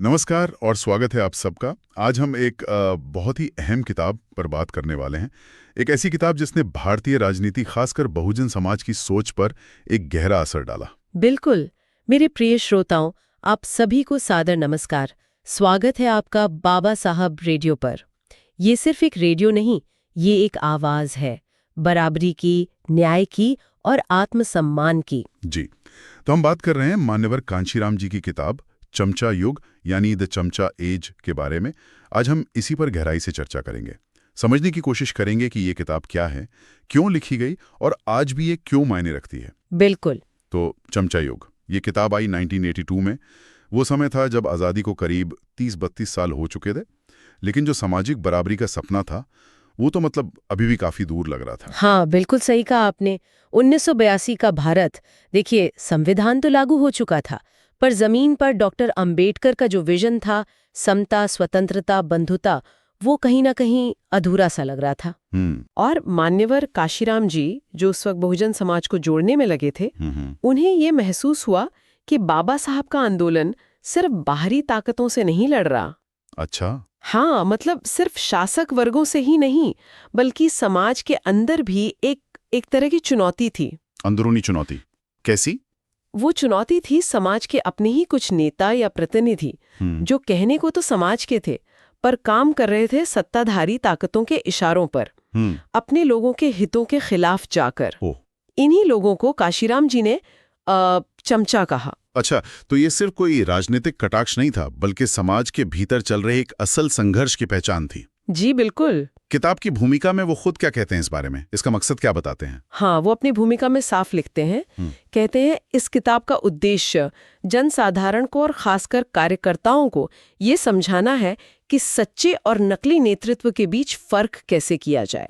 नमस्कार और स्वागत है आप सबका। आज हम एक बहुत ही अहम किताब पर बात करने वाले हैं। एक ऐसी किताब जिसने भारतीय राजनीति, खासकर बहुजन समाज की सोच पर एक गहरा असर डाला। बिल्कुल। मेरे प्रिय श्रोताओं, आप सभी को सादर नमस्कार। स्वागत है आपका बाबा साहब रेडियो पर। ये सिर्फ एक रेडियो नहीं, ये एक आवाज है, बराबरी की, न्याय की और आत्मसम्मान की। जी, तो हम बात कर रहे हैं मान्यवर कांशीराम जी की किताब चमचा युग यानी द चमचा एज के बारे में। आज हम इसी पर गहराई से चर्चा करेंगे, समझने की कोशिश करेंगे कि ये किताब क्या है, क्यों लिखी गई और आज भी ये क्यों मायने रखती है। बिल्कुल। तो चमचा युग, ये किताब आई 1982 में। वो समय था जब आज़ादी को करीब 30-32 साल हो चुके थे, लेकिन जो सामाजिक बराबरी का सपना था वो तो मतलब अभी भी काफी दूर लग रहा था। हाँ, बिल्कुल सही कहा आपने। 1982 का भारत, देखिए, संविधान तो लागू हो चुका था, पर जमीन पर डॉक्टर अंबेडकर का जो विजन था, समता, स्वतंत्रता, बंधुता, वो कहीं ना कहीं अधूरा सा लग रहा था। और मान्यवर काशीराम जी, जो उस वक्त बहुजन समाज को जोड़ने में लगे थे, उन्हें ये महसूस हुआ कि बाबा साहब का आंदोलन सिर्फ बाहरी ताकतों से नहीं लड़ रहा। अच्छा। हाँ, मतलब सिर्फ शासक वर्गों से ही नहीं, बल्कि समाज के अंदर भी एक तरह की चुनौती थी। अंदरूनी चुनौती कैसी? वो चुनौती थी समाज के अपने ही कुछ नेता या प्रतिनिधि, जो कहने को तो समाज के थे, पर काम कर रहे थे सत्ताधारी ताकतों के इशारों पर, अपने लोगों के हितों के खिलाफ जाकर। इन्हीं लोगों को काशीराम जी ने चमचा कहा। अच्छा, तो ये सिर्फ कोई राजनीतिक कटाक्ष नहीं था, बल्कि समाज के भीतर चल रहे एक असल संघर्ष की पहचान थी। जी बिल्कुल। किताब की भूमिका में वो खुद क्या कहते हैं इस बारे में, इसका मकसद क्या बताते हैं? हाँ, वो अपनी भूमिका में साफ लिखते हैं। कहते हैं, इस किताब का उद्देश्य जनसाधारण को और खासकर कार्यकर्ताओं को ये समझाना है कि सच्चे और नकली नेतृत्व के बीच फर्क कैसे किया जाए।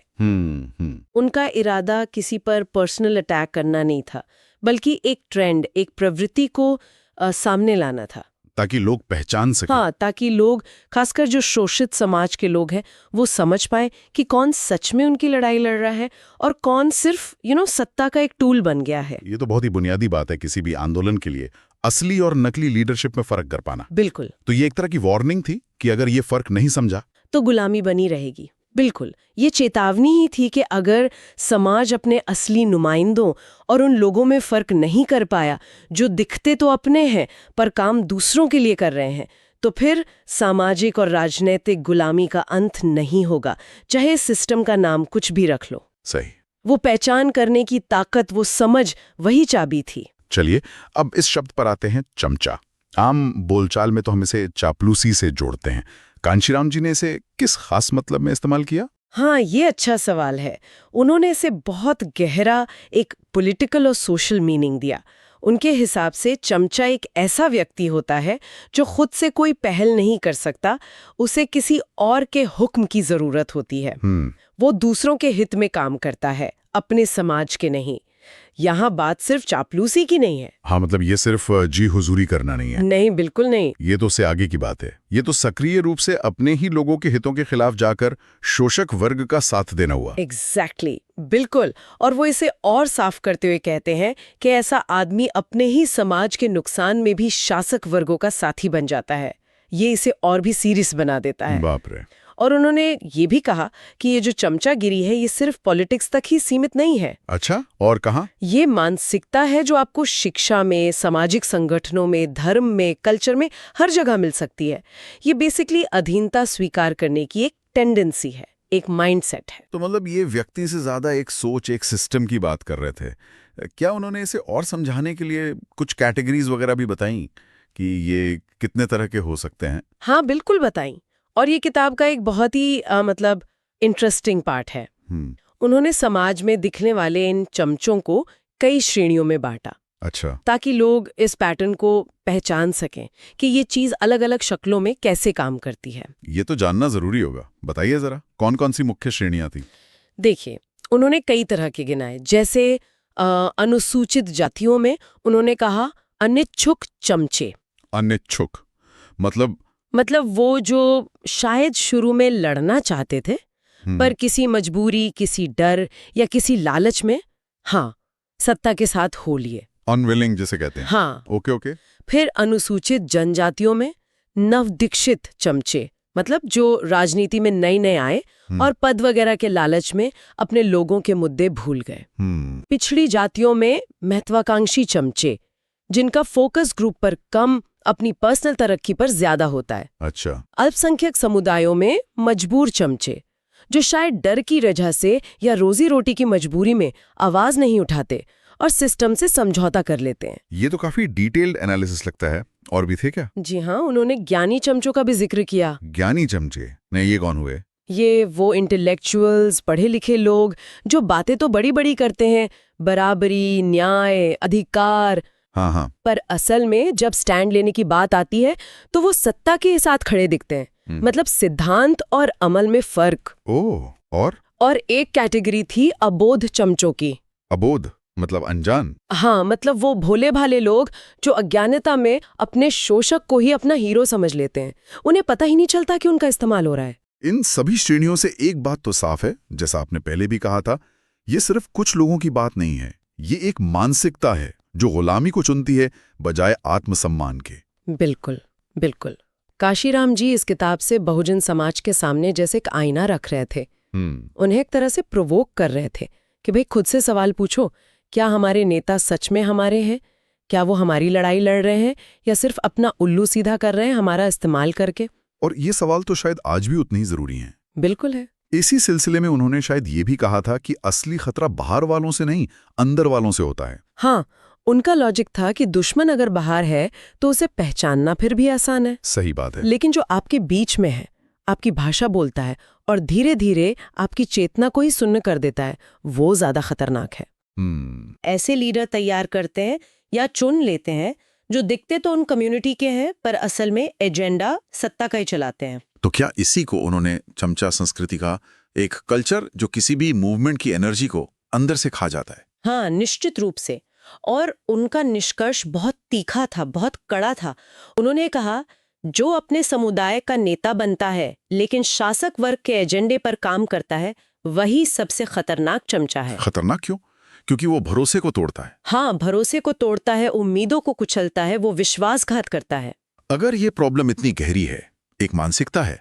उनका इरादा किसी पर पर्सनल अटैक करना नहीं था, बल्कि एक ट्रेंड, एक प्रवृत्ति को सामने लाना था, ताकि लोग पहचान सकें। हाँ, ताकि लोग, खासकर जो शोषित समाज के लोग हैं, वो समझ पाए कि कौन सच में उनकी लड़ाई लड़ रहा है और कौन सिर्फ सत्ता का एक टूल बन गया है। ये तो बहुत ही बुनियादी बात है किसी भी आंदोलन के लिए, असली और नकली लीडरशिप में फर्क कर पाना। बिल्कुल। तो ये एक तरह की वार्निंग थी कि अगर ये फर्क नहीं समझा तो गुलामी बनी रहेगी। बिल्कुल, ये चेतावनी ही थी कि अगर समाज अपने असली नुमाइंदों और उन लोगों में फर्क नहीं कर पाया जो दिखते तो अपने हैं पर काम दूसरों के लिए कर रहे हैं, तो फिर सामाजिक और राजनीतिक गुलामी का अंत नहीं होगा, चाहे इस सिस्टम का नाम कुछ भी रख लो। सही। वो पहचान करने की ताकत, वो समझ, वही चाबी थी। चलिए अब इस शब्द पर आते हैं, चमचा। आम बोलचाल में तो हम इसे चापलूसी से जोड़ते हैं। कांशीराम जी ने इसे किस खास मतलब में इस्तेमाल किया? हाँ, ये अच्छा सवाल है। उन्होंने इसे बहुत गहरा एक पॉलिटिकल और सोशल मीनिंग दिया। उनके हिसाब से चमचा एक ऐसा व्यक्ति होता है जो खुद से कोई पहल नहीं कर सकता, उसे किसी और के हुक्म की जरूरत होती है। वो दूसरों के हित में काम करता है, अपने समाज के नहीं। यहाँ बात सिर्फ चापलूसी की नहीं है। हाँ, मतलब ये सिर्फ जी हुजूरी करना नहीं है। नहीं, बिल्कुल नहीं। ये तो उससे आगे की बात है। ये तो सक्रिय रूप से अपने ही लोगों के हितों के खिलाफ जाकर शोषक वर्ग का साथ देना हुआ। एग्जैक्टली, बिल्कुल। और वो इसे और साफ करते हुए कहते हैं कि ऐसा आदमी अपने ही समाज के नुकसान में भी शासक वर्गों का साथी बन जाता है। ये इसे और भी सीरियस बना देता है। बाप रे। और उन्होंने ये भी कहा कि ये जो चमचागिरी है, ये सिर्फ पॉलिटिक्स तक ही सीमित नहीं है। अच्छा, और कहाँ? ये मानसिकता है जो आपको शिक्षा में, सामाजिक संगठनों में, धर्म में, कल्चर में हर जगह मिल सकती है। ये बेसिकली अधीनता स्वीकार करने की एक टेंडेंसी है, एक माइंडसेट है। तो मतलब ये व्यक्ति से ज्यादा एक सोच, एक सिस्टम की बात कर रहे थे। क्या उन्होंने इसे और समझाने के लिए कुछ कैटेगरीज वगैरह भी बताई कि ये कितने तरह के हो सकते हैं? हाँ, बिल्कुल बताई। और ये किताब का एक बहुत ही मतलब इंटरेस्टिंग पार्ट है। उन्होंने समाज में दिखने वाले इन चमचों को कई श्रेणियों में बांटा। अच्छा। ताकि लोग इस पैटर्न को पहचान सकें कि ये चीज अलग अलग शक्लों में कैसे काम करती है। ये तो जानना जरूरी होगा, बताइए जरा, कौन कौन सी मुख्य श्रेणियां थी? देखिए, उन्होंने कई तरह के गिनाए। जैसे अनुसूचित जातियों में उन्होंने कहा अनिच्छुक चमचे। अनिच्छुक मतलब वो जो शायद शुरू में लड़ना चाहते थे, पर किसी मजबूरी, किसी डर या किसी लालच में सत्ता के साथ हो लिए। अनविलिंग जिसे कहते हैं। हाँ। ओके। फिर अनुसूचित जनजातियों में नवदीक्षित चमचे, मतलब जो राजनीति में नए नए आए और पद वगैरह के लालच में अपने लोगों के मुद्दे भूल गए। पिछड़ी जातियों में महत्वाकांक्षी चमचे, जिनका फोकस ग्रुप पर कम, अपनी पर्सनल तरक्की पर ज्यादा होता है। अच्छा। अल्पसंख्यक समुदायों में मजबूर चमचे, जो शायद डर की वजह से या रोजी रोटी की मजबूरी में आवाज नहीं उठाते और सिस्टम से समझौता कर लेते हैं। ये तो काफी डिटेल्ड एनालिसिस लगता है। और भी थे क्या? जी हाँ, उन्होंने ज्ञानी चमचों का भी जिक्र किया। ज्ञानी चमचे? नहीं, ये कौन हुए? ये वो इंटेलेक्चुअल्स, पढ़े लिखे लोग जो बातें तो बड़ी बड़ी करते हैं, बराबरी, न्याय, अधिकार, हाँ, पर असल में जब स्टैंड लेने की बात आती है तो वो सत्ता के साथ खड़े दिखते हैं। मतलब सिद्धांत और अमल में फर्क। ओह, और एक कैटेगरी थी अबोध चमचों की। अबोध मतलब अनजान? हाँ, मतलब वो भोले भाले लोग जो अज्ञानता में अपने शोषक को ही अपना हीरो समझ लेते हैं। उन्हें पता ही नहीं चलता कि उनका इस्तेमाल हो रहा है। इन सभी श्रेणियों से एक बात तो साफ है, जैसा आपने पहले भी कहा था, ये सिर्फ कुछ लोगों की बात नहीं है। ये एक मानसिकता है जो गुलामी को चुनती है बजाय आत्मसम्मान के। बिल्कुल बिल्कुल। काशीराम जी इस किताब से बहुजन समाज के सामने जैसे एक आईना रख रहे थे। उन्हें एक तरह से प्रोवोक कर रहे थे कि भाई खुद से सवाल पूछो, क्या हमारे नेता सच में हमारे हैं? क्या वो हमारी लड़ाई लड़ रहे हैं या सिर्फ अपना उल्लू सीधा कर रहे हैं हमारा इस्तेमाल करके? और ये सवाल तो शायद आज भी उतनी ही जरूरी हैं। बिल्कुल है। इसी सिलसिले में उन्होंने शायद ये भी कहा था कि असली खतरा बाहर वालों से नहीं, अंदर वालों से होता है। हाँ, उनका लॉजिक था कि दुश्मन अगर बाहर है तो उसे पहचानना फिर भी आसान है। सही बात है। लेकिन जो आपके बीच में है, आपकी भाषा बोलता है और धीरे धीरे आपकी चेतना को ही सुन्न कर देता है, वो ज्यादा खतरनाक है। ऐसे लीडर तैयार करते हैं या चुन लेते हैं जो दिखते तो उन कम्युनिटी के हैं पर असल में एजेंडा सत्ता का ही चलाते हैं। तो क्या इसी को उन्होंने चमचा संस्कृति का, एक कल्चर जो किसी भी मूवमेंट की एनर्जी को अंदर से खा जाता है? हाँ, निश्चित रूप से। और उनका निष्कर्ष बहुत तीखा था, बहुत कड़ा था। उन्होंने कहा, जो अपने समुदाय का नेता बनता है लेकिन शासक वर्ग के एजेंडे पर काम करता है, वही सबसे खतरनाक चमचा है। खतरनाक क्यों? क्योंकि वो भरोसे को तोड़ता है। हाँ, भरोसे को तोड़ता है, उम्मीदों को कुचलता है, वो विश्वासघात करता है। अगर ये प्रॉब्लम इतनी गहरी है, एक मानसिकता है,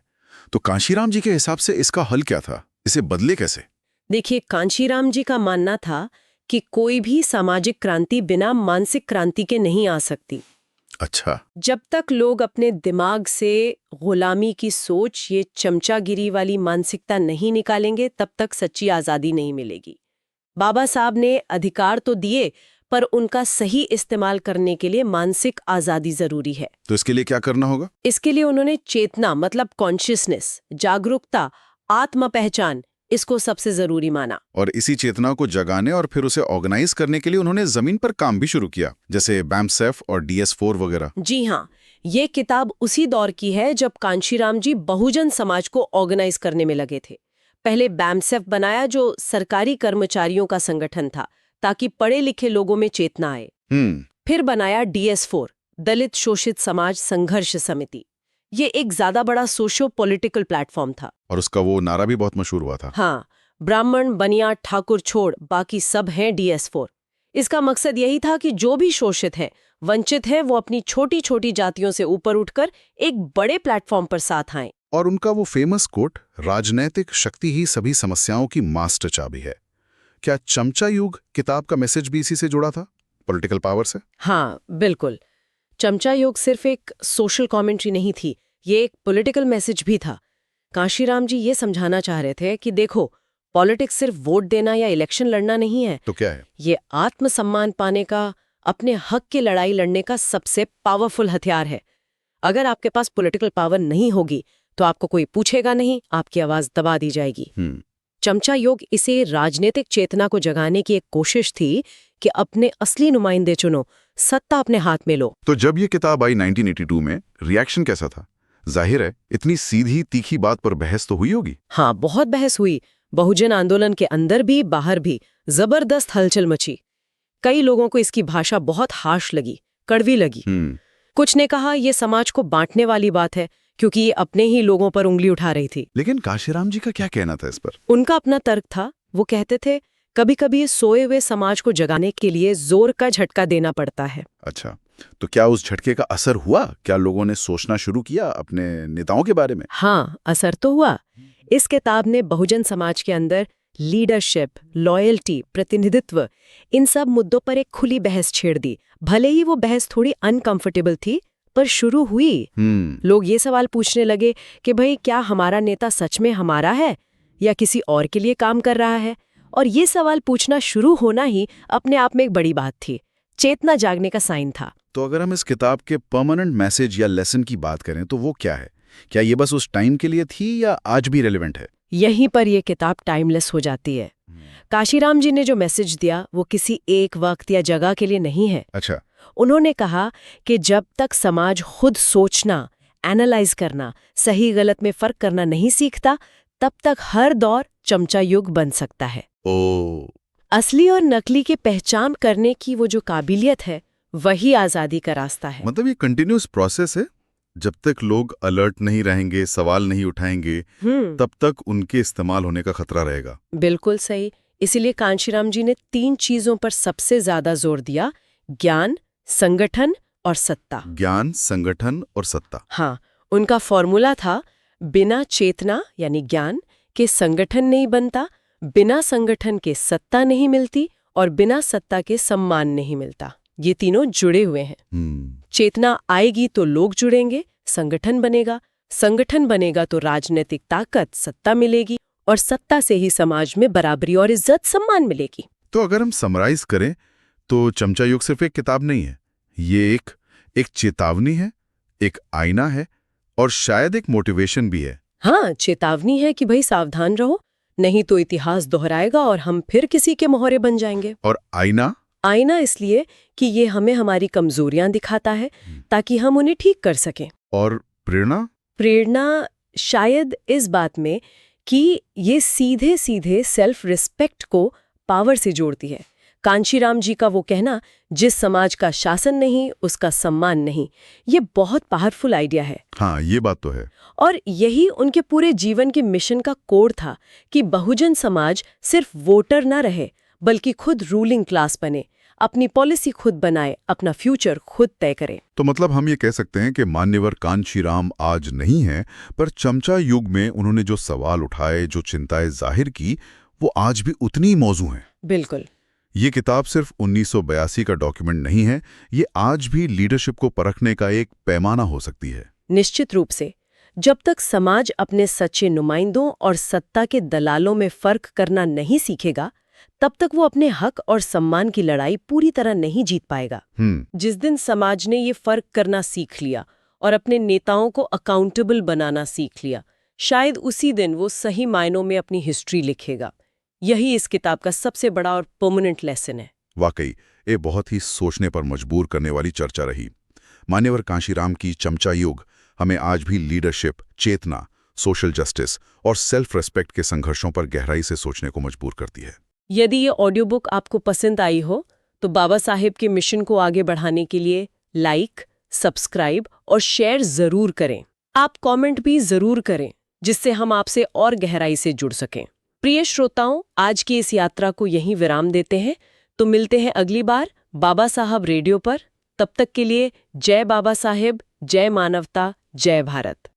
तो कांशीराम जी के हिसाब से इसका हल क्या था? इसे बदले कैसे? देखिए, कांशीराम जी का मानना था कि कोई भी सामाजिक क्रांति बिना मानसिक क्रांति के नहीं आ सकती। अच्छा। जब तक लोग अपने दिमाग से गुलामी की सोच, ये चमचागिरी वाली मानसिकता नहीं निकालेंगे, तब तक सच्ची आजादी नहीं मिलेगी। बाबा साहब ने अधिकार तो दिए, पर उनका सही इस्तेमाल करने के लिए मानसिक आजादी जरूरी है। तो इसके लिए क्या करना होगा? इसके लिए उन्होंने चेतना, मतलब कॉन्शियसनेस, जागरूकता, आत्म पहचान, इसको सबसे जरूरी माना। और इसी चेतना को जगाने और फिर उसे ऑर्गेनाइज करने के लिए उन्होंने जमीन पर काम भी शुरू किया, जैसे BAMSEF और DS4 वगैरह। जी हाँ, ये किताब उसी दौर की है जब कांशीराम जी बहुजन समाज को ऑर्गेनाइज करने में लगे थे। पहले BAMSEF बनाया, जो सरकारी कर्मचारियों का संगठन था, ताकि पढ़े लिखे लोगों में चेतना आए। फिर बनाया DS4, दलित शोषित समाज संघर्ष समिति। ये एक ज्यादा बड़ा सोशो पॉलिटिकल प्लेटफॉर्म था। और उसका वो नारा भी बहुत मशहूर हुआ था। हाँ, ब्राह्मण, बनिया, ठाकुर छोड़ बाकी सब हैं DS4। इसका मकसद यही था कि जो भी शोषित है, वंचित है, वो अपनी छोटी छोटी जातियों से ऊपर उठकर एक बड़े प्लेटफॉर्म पर साथ आएं। और उनका वो फेमस कोट, राजनैतिक शक्ति ही सभी समस्याओं की मास्टर चाबी है। क्या चमचा युग किताब का मैसेज भी इसी से जुड़ा था, पॉलिटिकल पावर से? हाँ, बिल्कुल। चमचा युग सिर्फ एक सोशल कमेंट्री नहीं थी, ये एक पॉलिटिकल मैसेज भी था। कांशीराम जी ये समझाना चाह रहे थे कि देखो, पॉलिटिक्स सिर्फ वोट देना या इलेक्शन लड़ना नहीं है। तो क्या है? ये आत्मसम्मान पाने का, अपने हक की लड़ाई लड़ने का सबसे पावरफुल हथियार है। अगर आपके पास पॉलिटिकल पावर नहीं होगी तो आपको कोई पूछेगा नहीं, आपकी आवाज दबा दी जाएगी। चमचा योग इसे राजनीतिक चेतना को जगाने की एक कोशिश थी कि अपने असली नुमाइंदे चुनो, सत्ता अपने हाथ में लो। तो जब ये किताब आई 1982 में, रिएक्शन कैसा था? जाहिर है इतनी सीधी तीखी बात पर बहस तो हुई होगी। हाँ, बहुत बहस हुई। बहुजन आंदोलन के अंदर भी बाहर भी जबरदस्त हलचल मची। कई लोगों को इसकी भाषा बहुत हार्श लगी, कड़वी लगी। कुछ ने कहा ये समाज को बांटने वाली बात है, क्योंकि ये अपने ही लोगों पर उंगली उठा रही थी। लेकिन कांशीराम जी का क्या कहना था इस पर? उनका अपना तर्क था। वो कहते थे, कभी कभी सोए हुए समाज को जगाने के लिए जोर का झटका देना पड़ता है। अच्छा, तो क्या उस झटके का असर हुआ? क्या लोगों ने सोचना शुरू किया अपने नेताओं के बारे में? हाँ, असर तो हुआ। इस किताब ने बहुजन समाज के अंदर लीडरशिप, लॉयल्टी, प्रतिनिधित्व, इन सब मुद्दों पर एक खुली बहस छेड़ दी। भले ही वो बहस थोड़ी अनकंफर्टेबल थी, पर शुरू हुई। लोग ये सवाल पूछने लगे कि भाई क्या हमारा नेता सच में हमारा है या किसी और के लिए काम कर रहा है? और ये सवाल पूछना शुरू होना ही अपने आप में एक बड़ी बात थी, चेतना जागने का साइन था। तो अगर हम इस किताब के परमानेंट मैसेज या लेसन की बात करें तो वो क्या है? क्या ये बस उस टाइम के लिए थी या आज भी रेलेवेंट है? यहीं पर यह किताब टाइमलेस हो जाती है। काशीराम जी ने जो मैसेज दिया वो किसी एक वक्त या जगह के लिए नहीं है। अच्छा। उन्होंने कहा कि जब तक समाज खुद सोचना, एनालाइज करना, सही गलत में फर्क करना नहीं सीखता, तब तक हर दौर चमचा युग बन सकता है। ओ, असली और नकली की पहचान करने की वो जो काबिलियत है, वही आजादी का रास्ता है। मतलब ये कंटिन्यूअस प्रोसेस है। जब तक लोग अलर्ट नहीं रहेंगे, सवाल नहीं उठाएंगे, तब तक उनके इस्तेमाल होने का खतरा रहेगा। बिल्कुल सही। इसीलिए कांशीराम जी ने 3 चीजों पर सबसे ज्यादा जोर दिया: ज्ञान, संगठन और सत्ता। ज्ञान, संगठन और सत्ता। हाँ, उनका फॉर्मूला था बिना चेतना यानी ज्ञान के संगठन नहीं बनता, बिना संगठन के सत्ता नहीं मिलती और बिना सत्ता के सम्मान नहीं मिलता। ये तीनों जुड़े हुए हैं। चेतना आएगी तो लोग जुड़ेंगे, संगठन बनेगा, संगठन बनेगा तो राजनीतिक ताकत, सत्ता मिलेगी और सत्ता से ही समाज में बराबरी और इज्जत, सम्मान मिलेगी। तो अगर हम समराइज करें तो चमचा युग सिर्फ एक किताब नहीं है, ये एक चेतावनी है, एक आईना है और शायद एक मोटिवेशन भी है। हाँ, चेतावनी है कि भाई सावधान रहो, नहीं तो इतिहास दोहराएगा और हम फिर किसी के मोहरे बन जाएंगे। और आईना? आईना इसलिए कि ये हमें हमारी कमजोरियां दिखाता है ताकि हम उन्हें ठीक कर सकें। और प्रेरणा? प्रेरणा शायद इस बात में कि ये सीधे सीधे सेल्फ रिस्पेक्ट को पावर से जोड़ती है। कांशीराम जी का वो कहना, जिस समाज का शासन नहीं उसका सम्मान नहीं, ये बहुत पावरफुल आइडिया है। हाँ, ये बात तो है। और यही उनके पूरे जीवन के मिशन का कोर था कि बहुजन समाज सिर्फ वोटर ना रहे बल्कि खुद रूलिंग क्लास बने, अपनी पॉलिसी खुद बनाए, अपना फ्यूचर खुद तय करे। तो मतलब हम ये कह सकते हैं कि मान्यवर कांशीराम आज नहीं हैं, पर चमचा युग में उन्होंने जो सवाल उठाए, जो चिंताएं जाहिर की, वो आज भी उतनी ही मौजू हैं। बिल्कुल। ये किताब सिर्फ 1982 का डॉक्यूमेंट नहीं है, ये आज भी लीडरशिप को परखने का एक पैमाना हो सकती है। निश्चित रूप से। जब तक समाज अपने सच्चे नुमाइंदों और सत्ता के दलालों में फर्क करना नहीं सीखेगा, तब तक वो अपने हक और सम्मान की लड़ाई पूरी तरह नहीं जीत पाएगा। जिस दिन समाज ने ये फर्क करना सीख लिया और अपने नेताओं को अकाउंटेबल बनाना सीख लिया, शायद उसी दिन वो सही मायनों में अपनी हिस्ट्री लिखेगा। यही इस किताब का सबसे बड़ा और परमानेंट लेसन है। वाकई ये बहुत ही सोचने पर मजबूर करने वाली चर्चा रही। मान्यवर कांशीराम की चमचा युग हमें आज भी लीडरशिप, चेतना, सोशल जस्टिस और सेल्फ रेस्पेक्ट के संघर्षों पर गहराई से सोचने को मजबूर करती है। यदि ये ऑडियो बुक आपको पसंद आई हो तो बाबा साहेब के मिशन को आगे बढ़ाने के लिए लाइक, सब्सक्राइब और शेयर जरूर करें। आप कमेंट भी जरूर करें जिससे हम आपसे और गहराई से जुड़ सकें। प्रिय श्रोताओं, आज की इस यात्रा को यहीं विराम देते हैं। तो मिलते हैं अगली बार बाबा साहब रेडियो पर। तब तक के लिए जय बाबा साहेब, जय मानवता, जय भारत।